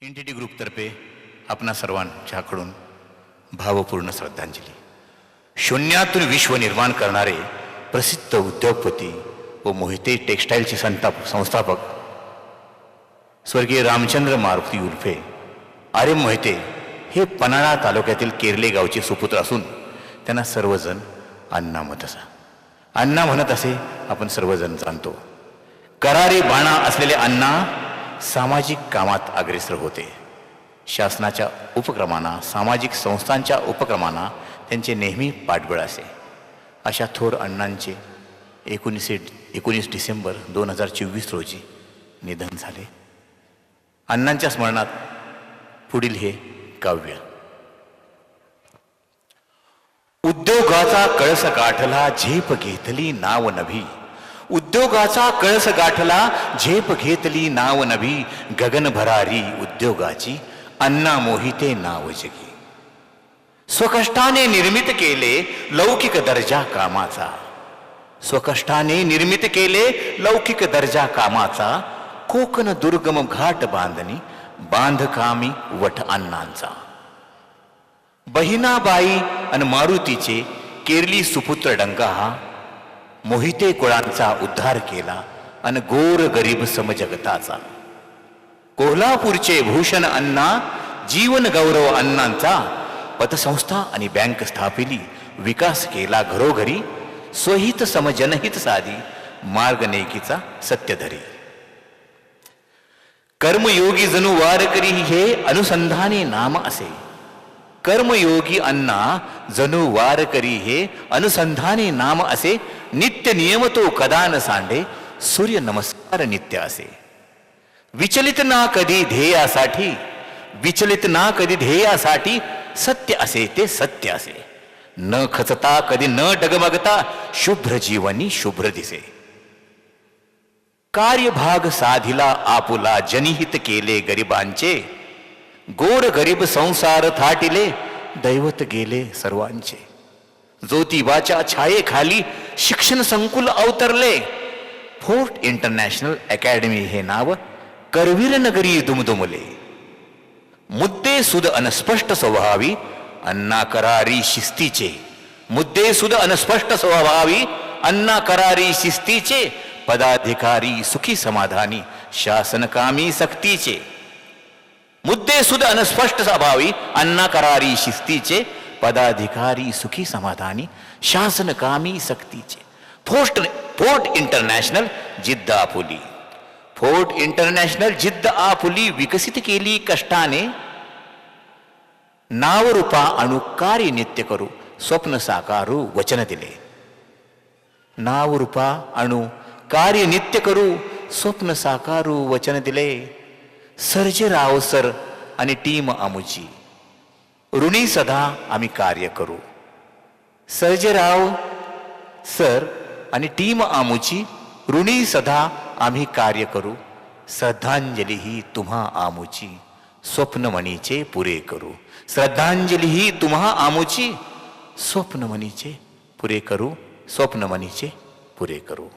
Entity ग्रुपतर्फे आपणा सर्वांच्याकडून भावपूर्ण श्रद्धांजली. शून्यातून विश्व निर्माण करणारे प्रसिद्ध उद्योगपती व मोहिते टेक्स्टाईलचे संस्थापक स्वर्गीय रामचंद्र मारुती उर्फे आर्य मोहिते हे पन्हाळा तालुक्यातील केरले गावचे सुपुत्र असून त्यांना सर्वजण अण्णा म्हणत असे आपण सर्वजण जाणतो. करारी बाणा असलेले अण्णा सामाजिक कामात अग्रेसर होते. शासनाच्या उपक्रमांना, सामाजिक संस्थांच्या उपक्रमांना त्यांचे नेहमी पाठबळ असे. अशा थोर अण्णांचे 19 डिसेंबर 2024 रोजी निधन झाले. अण्णांच्या स्मरणात पुढील हे काव्य. उद्योगाचा कळस गाठला झेप घेतली नाव नभी. उद्योगाचा कळस गाठला झेप घेतली नाव नभी. गगन भरारी उद्योगाची अण्णा मोहिते नाव जगी. स्वकष्टाने निर्मित केले लौकिक दर्जा कामाचा. स्वकष्टाने निर्मित केले लौकिक दर्जा कामाचा. कोकण दुर्गम घाट बांधणी बांधकामी वट अण्णांचा. बहिणाबाई अन मारुतीचे केरली सुपुत्र डंका हा मोहिते कुळांचा उद्धार केला अन गोर गरीब समजगताचा. कोल्हापूरचे भूषण अण्णा जीवन गौरव अण्णांचा. पतसंस्था आणि बँक स्थापिली विकास केला घरोघरी. स्वहित समजनहित साधी मार्ग नेकीचा सत्यधरी. कर्मयोगी जणू वारकरी हे अनुसंधाने नाम असे. कर्मयोगी अण्णा जणू वारकरी हे अनुसंधाने नाम असे. नित्य नियम तो कदा न सांडे सूर्य नमस्कार नित्य असे. विचलित ना कधी ध्येयासाठी, विचलित ना कधी ध्येयासाठी सत्य असे ते सत्य असे. न खचता कधी न डगमगता शुभ्र जीवनी शुभ्र दिसे. कार्यभाग साधिला आपुला जनिहित केले गरिबांचे. गोर गरीब संसार थाटिले दैवत गेले सर्वांचे. ज्योतिबाच्या छायेखाली शिक्षण संकुल अवतरले. फोर्ट इंटरनॅशनल अकॅडमी हे नाव करवीर नगरी दुमदुमले. मुद्दे सुद अनस्पष्ट स्वभावी अण्णा करारी शिस्तीचे. मुद्दे सुद अनस्पष्ट स्वभावी अण्णा करारी शिस्तीचे. पदाधिकारी सुखी समाधानी शासनकामी सक्तीचे. मुद्दे सुद अनस्पष्ट स्वभावी अण्णा करारी शिस्तीचे. पदाधिकारी सुखी समाधानी शासनकामी सक्तीचे. फोर्ट इंटरनॅशनल जिद्द आपुली. फोर्ट इंटरनॅशनल जिद्द आपुली विकसित केली कष्टाने. नावरूपा अणु कार्य नित्य करू स्वप्न साकारू वचन दिले. नावरूपा अणु कार्य नित्य करू स्वप्न साकारू वचन दिले. सर्जेराव सर आणि टीम आमुची ऋणी सदा आम्ही कार्य करू. सर्जेराव सर आणि टीम आमुची ऋणी सदा आम्ही कार्य करू. श्रद्धांजली ही तुम्हा आमुची स्वप्नमणीचे पुरे करू. श्रद्धांजली ही तुम्हा आमुची स्वप्नमणीचे पुरे करू. स्वप्नमणीचे पुरे करू.